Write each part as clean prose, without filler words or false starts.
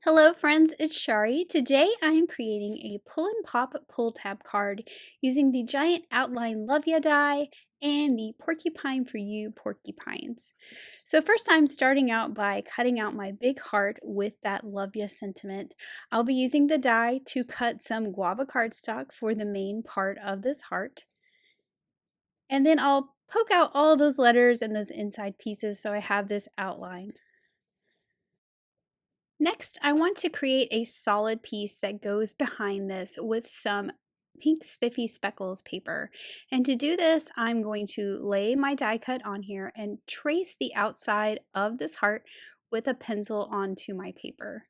Hello friends, it's Chari. Today I am creating a pull and pop pull tab card using the giant outline Love Ya die and the porcupine for you porcupines. So first I'm starting out by cutting out my big heart with that Love Ya sentiment. I'll be using the die to cut some guava cardstock for the main part of this heart. And then I'll poke out all those letters and those inside pieces so I have this outline. Next, I want to create a solid piece that goes behind this with some pink spiffy speckles paper. And to do this, I'm going to lay my die cut on here and trace the outside of this heart with a pencil onto my paper.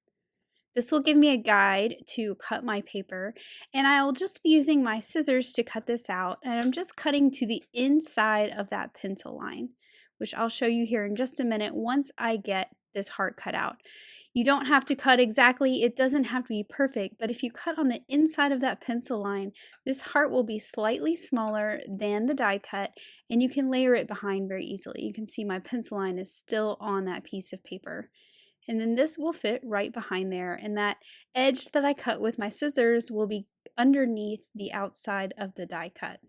This will give me a guide to cut my paper, and I'll just be using my scissors to cut this out, and I'm just cutting to the inside of that pencil line, which I'll show you here in just a minute once I get this heart cut out. You don't have to cut exactly, it doesn't have to be perfect, but if you cut on the inside of that pencil line, this heart will be slightly smaller than the die cut, and you can layer it behind very easily. You can see my pencil line is still on that piece of paper. And then this will fit right behind there, and that edge that I cut with my scissors will be underneath the outside of the die cut.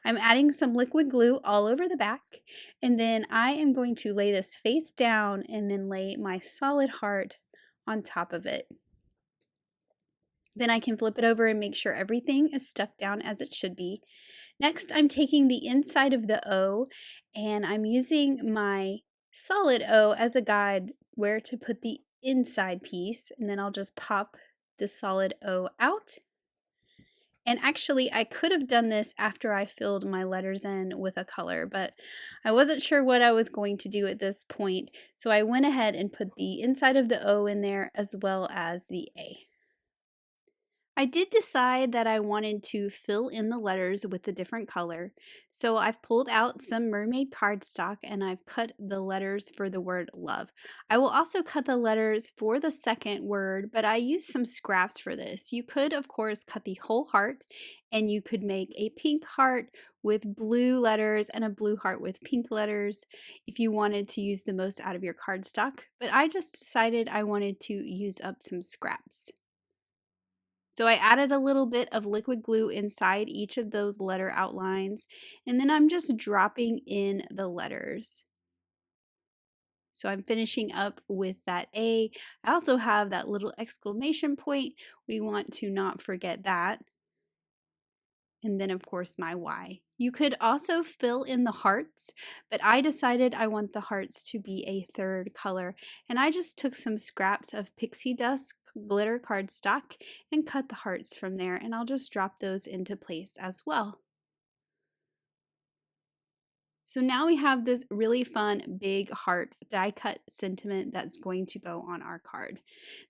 I'm adding some liquid glue all over the back, and then I am going to lay this face down and then lay my solid heart on top of it. Then I can flip it over and make sure everything is stuck down as it should be. Next, I'm taking the inside of the O, and I'm using my solid O as a guide where to put the inside piece, and then I'll just pop the solid O out. And actually, I could have done this after I filled my letters in with a color, but I wasn't sure what I was going to do at this point, so I went ahead and put the inside of the O in there as well as the A. I did decide that I wanted to fill in the letters with a different color, so I've pulled out some mermaid cardstock and I've cut the letters for the word love. I will also cut the letters for the second word, but I used some scraps for this. You could, of course, cut the whole heart, and you could make a pink heart with blue letters and a blue heart with pink letters if you wanted to use the most out of your cardstock, but I just decided I wanted to use up some scraps. So I added a little bit of liquid glue inside each of those letter outlines, and then I'm just dropping in the letters. So I'm finishing up with that A. I also have that little exclamation point. We want to not forget that. And then of course my Y. You could also fill in the hearts, but I decided I want the hearts to be a third color, and I just took some scraps of pixie dust glitter cardstock and cut the hearts from there, and I'll just drop those into place as well. So now we have this really fun big heart die cut sentiment that's going to go on our card.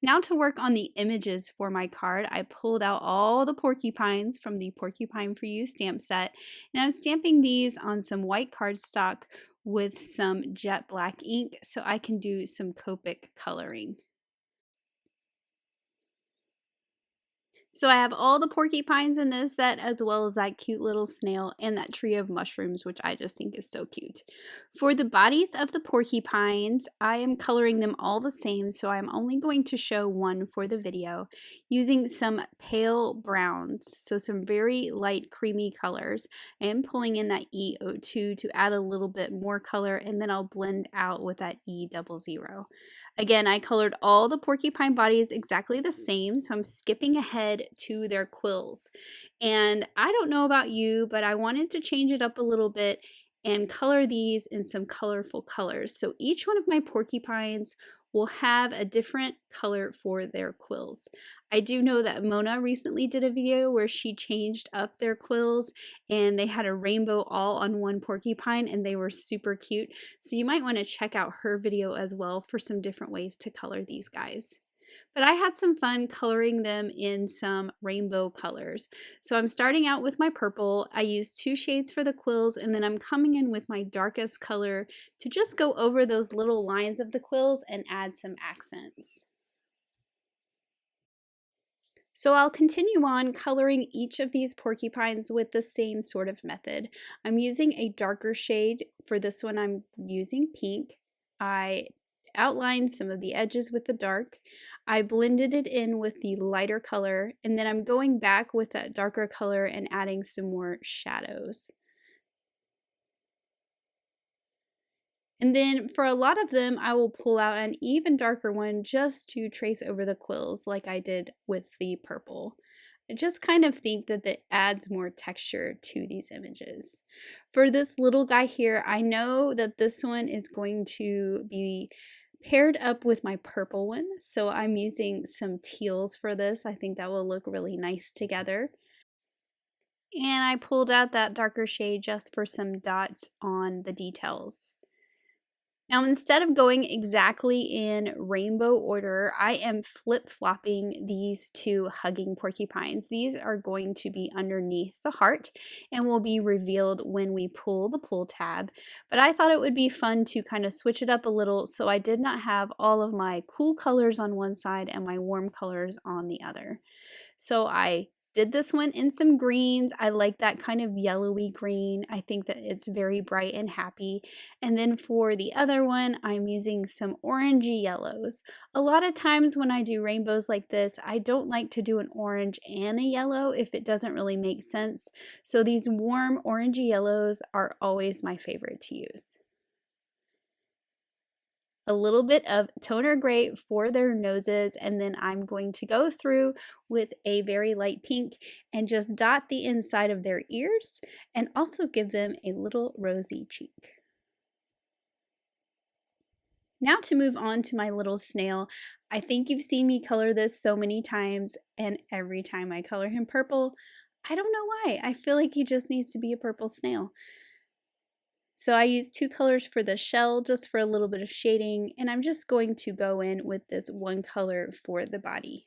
Now to work on the images for my card, I pulled out all the porcupines from the Porcupine for You stamp set, and I'm stamping these on some white cardstock with some jet black ink so I can do some Copic coloring. So I have all the porcupines in this set, as well as that cute little snail and that tree of mushrooms, which I just think is so cute. For the bodies of the porcupines, I am coloring them all the same, so I'm only going to show one for the video, using some pale browns, so some very light creamy colors. I am pulling in that E02 to add a little bit more color, and then I'll blend out with that E00. Again, I colored all the porcupine bodies exactly the same, so I'm skipping ahead to their quills. And I don't know about you, but I wanted to change it up a little bit and color these in some colorful colors. So each one of my porcupines will have a different color for their quills. I do know that Mona recently did a video where she changed up their quills and they had a rainbow all on one porcupine and they were super cute. So you might want to check out her video as well for some different ways to color these guys. But I had some fun coloring them in some rainbow colors. So I'm starting out with my purple. I used 2 shades for the quills, and then I'm coming in with my darkest color to just go over those little lines of the quills and add some accents. So I'll continue on coloring each of these porcupines with the same sort of method. I'm using a darker shade. For this one I'm using pink. I outlined some of the edges with the dark. I blended it in with the lighter color, and then I'm going back with that darker color and adding some more shadows. And then for a lot of them, I will pull out an even darker one just to trace over the quills like I did with the purple. I just kind of think that it adds more texture to these images. For this little guy here, I know that this one is going to be paired up with my purple one, so I'm using some teals for this. I think that will look really nice together. And I pulled out that darker shade just for some dots on the details. Now, instead of going exactly in rainbow order, I am flip-flopping these two hugging porcupines. These are going to be underneath the heart and will be revealed when we pull the pull tab. But I thought it would be fun to kind of switch it up a little, so I did not have all of my cool colors on one side and my warm colors on the other. So I did this one in some greens. I like that kind of yellowy green. I think that it's very bright and happy. And then for the other one, I'm using some orangey yellows. A lot of times when I do rainbows like this, I don't like to do an orange and a yellow if it doesn't really make sense. So these warm orangey yellows are always my favorite to use. A little bit of toner gray for their noses, and then I'm going to go through with a very light pink and just dot the inside of their ears and also give them a little rosy cheek. Now to move on to my little snail. I think you've seen me color this so many times, and every time I color him purple, I don't know why. I feel like he just needs to be a purple snail. So I used two colors for the shell just for a little bit of shading, and I'm just going to go in with this one color for the body.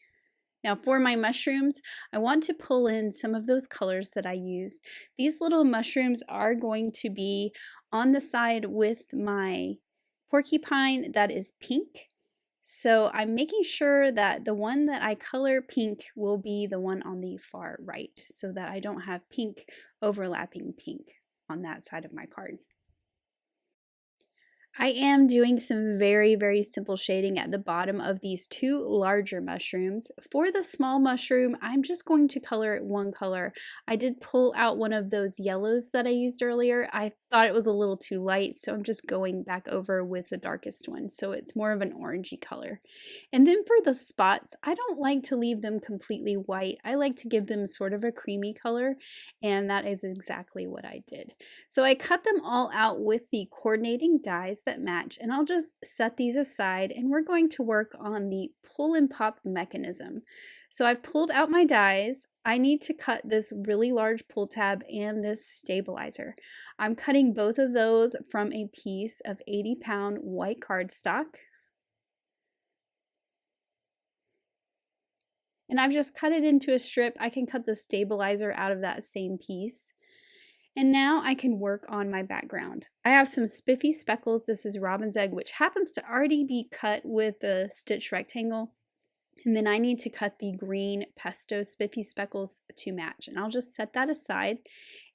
Now for my mushrooms, I want to pull in some of those colors that I used. These little mushrooms are going to be on the side with my porcupine that is pink. So I'm making sure that the one that I color pink will be the one on the far right, so that I don't have pink overlapping pink on that side of my card. I am doing some very, very simple shading at the bottom of these two larger mushrooms. For the small mushroom, I'm just going to color it one color. I did pull out one of those yellows that I used earlier. I thought it was a little too light, so I'm just going back over with the darkest one, so it's more of an orangey color. And then for the spots, I don't like to leave them completely white. I like to give them sort of a creamy color, and that is exactly what I did. So I cut them all out with the coordinating dies that match, and I'll just set these aside, and we're going to work on the pull and pop mechanism. So I've pulled out my dies. I need to cut this really large pull tab and this stabilizer. I'm cutting both of those from a piece of 80-pound white cardstock. And I've just cut it into a strip. I can cut the stabilizer out of that same piece. And now I can work on my background. I have some spiffy speckles. This is robin's egg, which happens to already be cut with the stitch rectangle. And then I need to cut the green pesto spiffy speckles to match. And I'll just set that aside.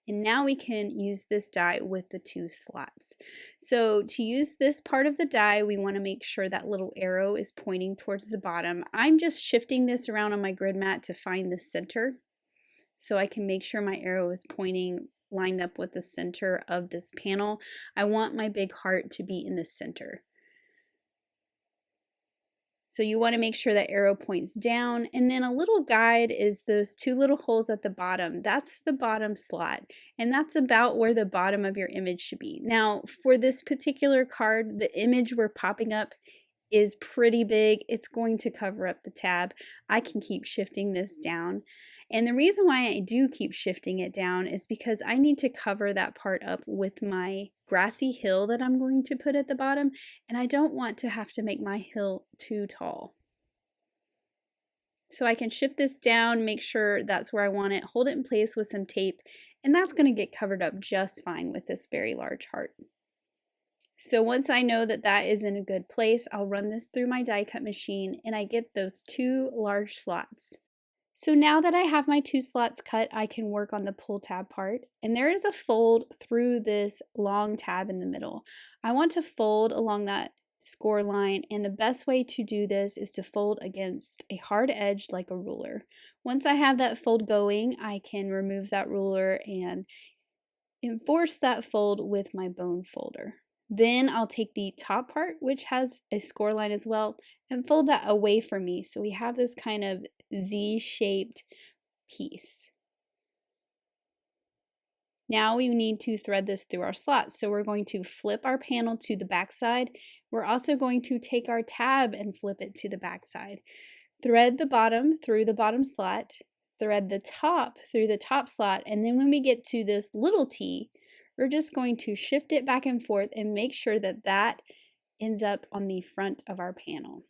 And now we can use this die with the two slots. So to use this part of the die, we want to make sure that little arrow is pointing towards the bottom. I'm just shifting this around on my grid mat to find the center, so I can make sure my arrow is pointing lined up with the center of this panel. I want my big heart to be in the center. So you want to make sure that arrow points down, and then a little guide is those two little holes at the bottom. That's the bottom slot, and that's about where the bottom of your image should be. Now for this particular card, the image we're popping up is pretty big. It's going to cover up the tab. I can keep shifting this down. And the reason why I do keep shifting it down is because I need to cover that part up with my grassy hill that I'm going to put at the bottom, and I don't want to have to make my hill too tall. So I can shift this down, make sure that's where I want it, hold it in place with some tape, and that's going to get covered up just fine with this very large heart. So once I know that that is in a good place, I'll run this through my die cut machine and I get those two large slots. So now that I have my two slots cut, I can work on the pull tab part, and there is a fold through this long tab in the middle. I want to fold along that score line, and the best way to do this is to fold against a hard edge like a ruler. Once I have that fold going, I can remove that ruler and enforce that fold with my bone folder. Then I'll take the top part, which has a score line as well, and fold that away from me so we have this kind of Z-shaped piece. Now we need to thread this through our slots. So we're going to flip our panel to the back side. We're also going to take our tab and flip it to the back side. Thread the bottom through the bottom slot, thread the top through the top slot, and then when we get to this little T, we're just going to shift it back and forth and make sure that that ends up on the front of our panel.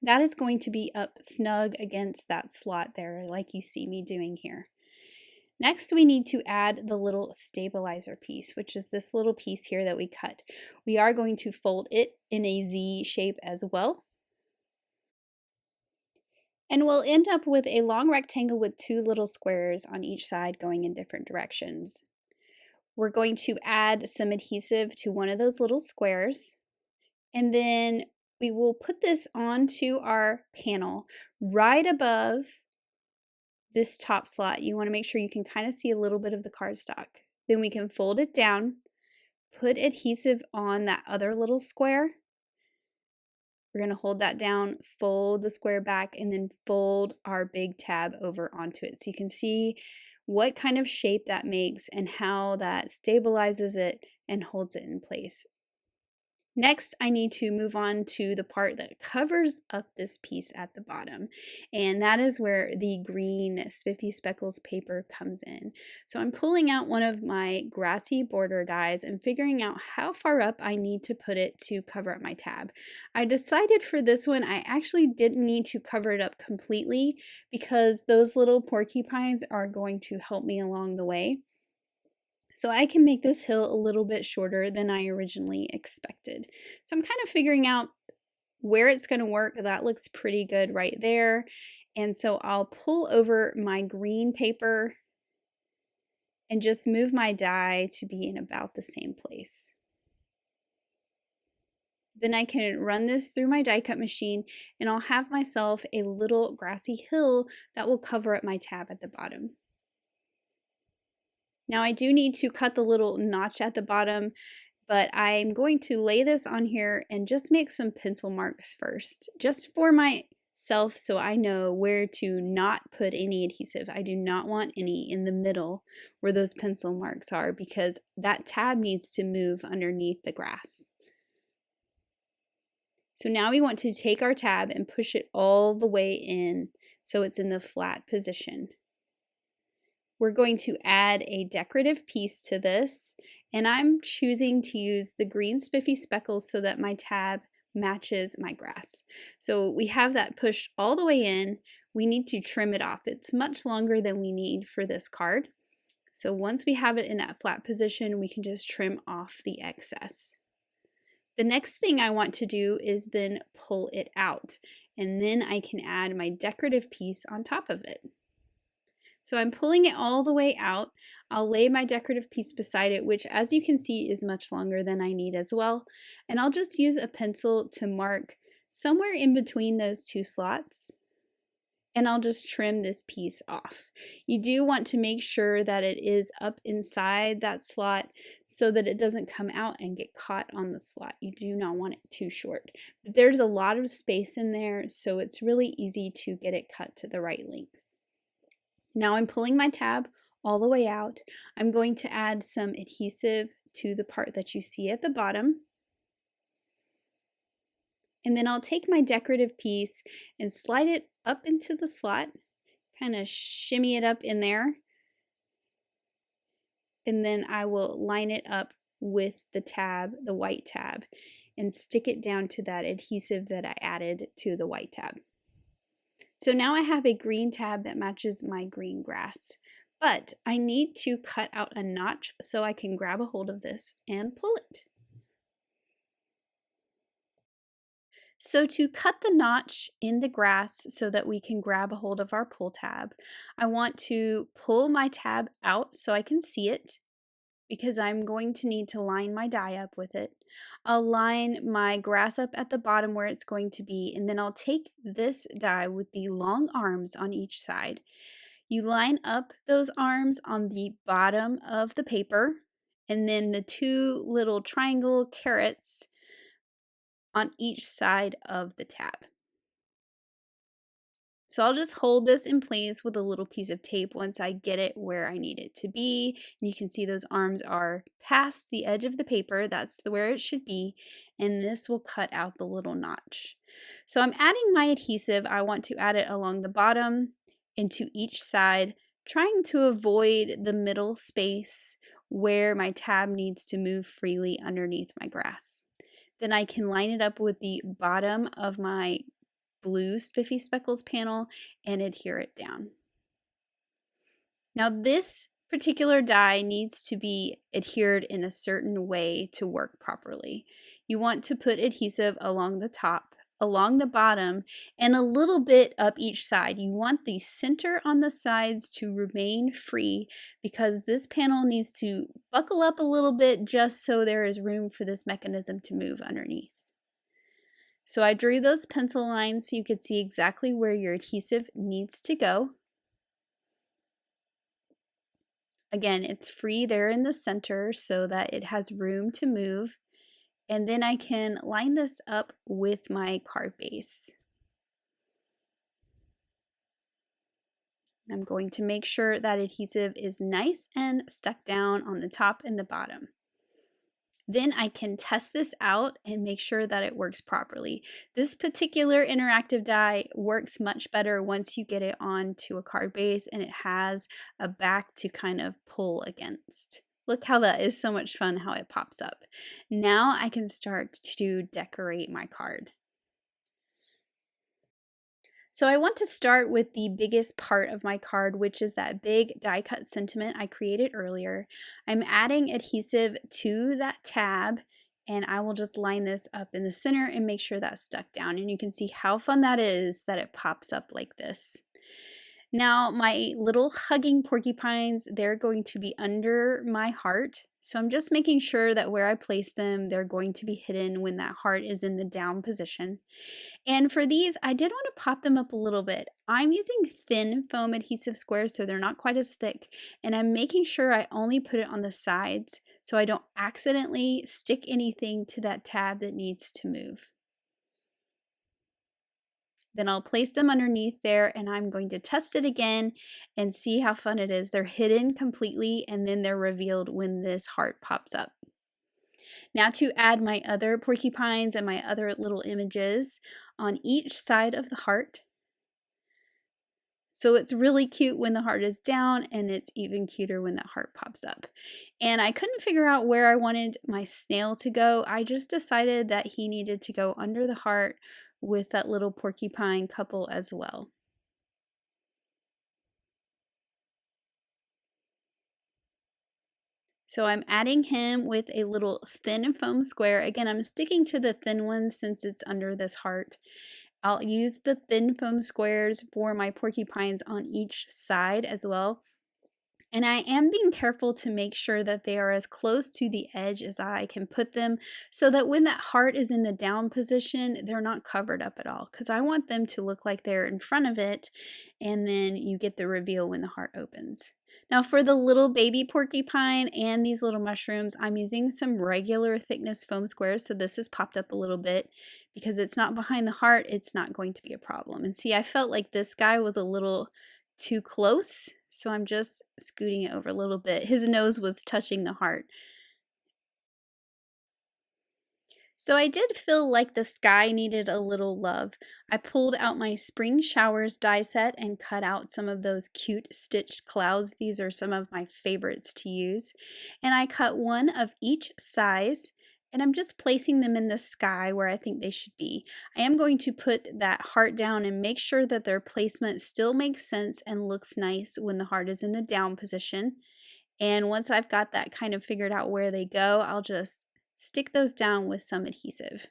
That is going to be up snug against that slot there, like you see me doing here. Next, we need to add the little stabilizer piece, which is this little piece here that we cut. We are going to fold it in a Z shape as well. And we'll end up with a long rectangle with two little squares on each side going in different directions. We're going to add some adhesive to one of those little squares, and then we will put this onto our panel right above this top slot. You want to make sure you can kind of see a little bit of the cardstock. Then we can fold it down, put adhesive on that other little square. We're going to hold that down, fold the square back, and then fold our big tab over onto it. So you can see what kind of shape that makes and how that stabilizes it and holds it in place. Next, I need to move on to the part that covers up this piece at the bottom, and that is where the green spiffy speckles paper comes in. So I'm pulling out one of my Grassy border dies and figuring out how far up I need to put it to cover up my tab. I decided for this one I actually didn't need to cover it up completely because those little porcupines are going to help me along the way. So I can make this hill a little bit shorter than I originally expected. So I'm kind of figuring out where it's going to work. That looks pretty good right there. And so I'll pull over my green paper and just move my die to be in about the same place. Then I can run this through my die cut machine and I'll have myself a little grassy hill that will cover up my tab at the bottom. Now I do need to cut the little notch at the bottom, but I'm going to lay this on here and just make some pencil marks first, just for myself so I know where to not put any adhesive. I do not want any in the middle where those pencil marks are because that tab needs to move underneath the grass. So now we want to take our tab and push it all the way in so it's in the flat position. We're going to add a decorative piece to this, and I'm choosing to use the green spiffy speckles so that my tab matches my grass. So we have that pushed all the way in. We need to trim it off. It's much longer than we need for this card. So once we have it in that flat position, we can just trim off the excess. The next thing I want to do is then pull it out, and then I can add my decorative piece on top of it. So I'm pulling it all the way out. I'll lay my decorative piece beside it, which as you can see is much longer than I need as well. And I'll just use a pencil to mark somewhere in between those two slots. And I'll just trim this piece off. You do want to make sure that it is up inside that slot so that it doesn't come out and get caught on the slot. You do not want it too short. But there's a lot of space in there, so it's really easy to get it cut to the right length. Now I'm pulling my tab all the way out. I'm going to add some adhesive to the part that you see at the bottom. And then I'll take my decorative piece and slide it up into the slot, kind of shimmy it up in there. And then I will line it up with the tab, the white tab, and stick it down to that adhesive that I added to the white tab. So now I have a green tab that matches my green grass, but I need to cut out a notch so I can grab a hold of this and pull it. So to cut the notch in the grass so that we can grab a hold of our pull tab, I want to pull my tab out so I can see it. because I'm going to need to line my die up with it. I'll line my grass up at the bottom where it's going to be, and then I'll take this die with the long arms on each side. You line up those arms on the bottom of the paper, and then the two little triangle carrots on each side of the tab. So I'll just hold this in place with a little piece of tape once I get it where I need it to be. And you can see those arms are past the edge of the paper. That's where it should be. And this will cut out the little notch. So I'm adding my adhesive. I want to add it along the bottom into each side, trying to avoid the middle space where my tab needs to move freely underneath my grass. Then I can line it up with the bottom of my blue spiffy speckles panel and adhere it down. Now this particular die needs to be adhered in a certain way to work properly. You want to put adhesive along the top, along the bottom, and a little bit up each side. You want the center on the sides to remain free because this panel needs to buckle up a little bit just so there is room for this mechanism to move underneath. So I drew those pencil lines so you could see exactly where your adhesive needs to go. Again, it's free there in the center so that it has room to move. And then I can line this up with my card base. I'm going to make sure that adhesive is nice and stuck down on the top and the bottom. Then I can test this out and make sure that it works properly. This particular interactive die works much better once you get it onto a card base and it has a back to kind of pull against. Look how that is so much fun how it pops up. Now I can start to decorate my card. So I want to start with the biggest part of my card, which is that big die cut sentiment I created earlier. I'm adding adhesive to that tab, and I will just line this up in the center and make sure that's stuck down. And you can see how fun that is that it pops up like this. Now my little hugging porcupines, they're going to be under my heart. So I'm just making sure that where I place them, they're going to be hidden when that heart is in the down position. And for these, I did want to pop them up a little bit. I'm using thin foam adhesive squares so they're not quite as thick, and I'm making sure I only put it on the sides so I don't accidentally stick anything to that tab that needs to move. Then I'll place them underneath there and I'm going to test it again and see how fun it is. They're hidden completely and then they're revealed when this heart pops up. Now to add my other porcupines and my other little images on each side of the heart. So it's really cute when the heart is down and it's even cuter when that heart pops up. And I couldn't figure out where I wanted my snail to go. I just decided that he needed to go under the heart with that little porcupine couple as well. So I'm adding him with a little thin foam square. Again, I'm sticking to the thin ones since it's under this heart. I'll use the thin foam squares for my porcupines on each side as well. And I am being careful to make sure that they are as close to the edge as I can put them so that when that heart is in the down position, they're not covered up at all because I want them to look like they're in front of it and then you get the reveal when the heart opens. Now for the little baby porcupine and these little mushrooms, I'm using some regular thickness foam squares. So this has popped up a little bit because it's not behind the heart, it's not going to be a problem. And see, I felt like this guy was a little too close, so I'm just scooting it over a little bit. His nose was touching the heart. So I did feel like the sky needed a little love. I pulled out my Spring Showers die set and cut out some of those cute stitched clouds. These are some of my favorites to use. And I cut one of each size and I'm just placing them in the sky where I think they should be. I am going to put that heart down and make sure that their placement still makes sense and looks nice when the heart is in the down position. And once I've got that kind of figured out where they go, I'll just stick those down with some adhesive.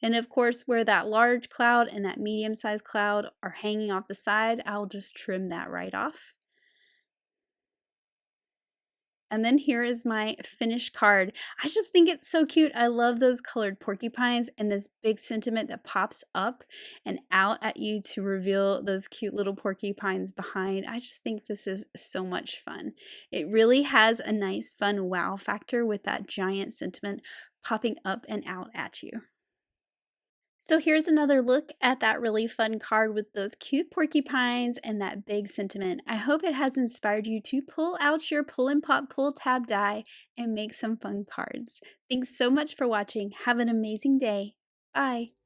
And of course, where that large cloud and that medium-sized cloud are hanging off the side, I'll just trim that right off. And then here is my finished card. I just think it's so cute. I love those colored porcupines and this big sentiment that pops up and out at you to reveal those cute little porcupines behind. I just think this is so much fun. It really has a nice fun wow factor with that giant sentiment popping up and out at you. So here's another look at that really fun card with those cute porcupines and that big sentiment. I hope it has inspired you to pull out your pull and pop pull tab die and make some fun cards. Thanks so much for watching. Have an amazing day. Bye.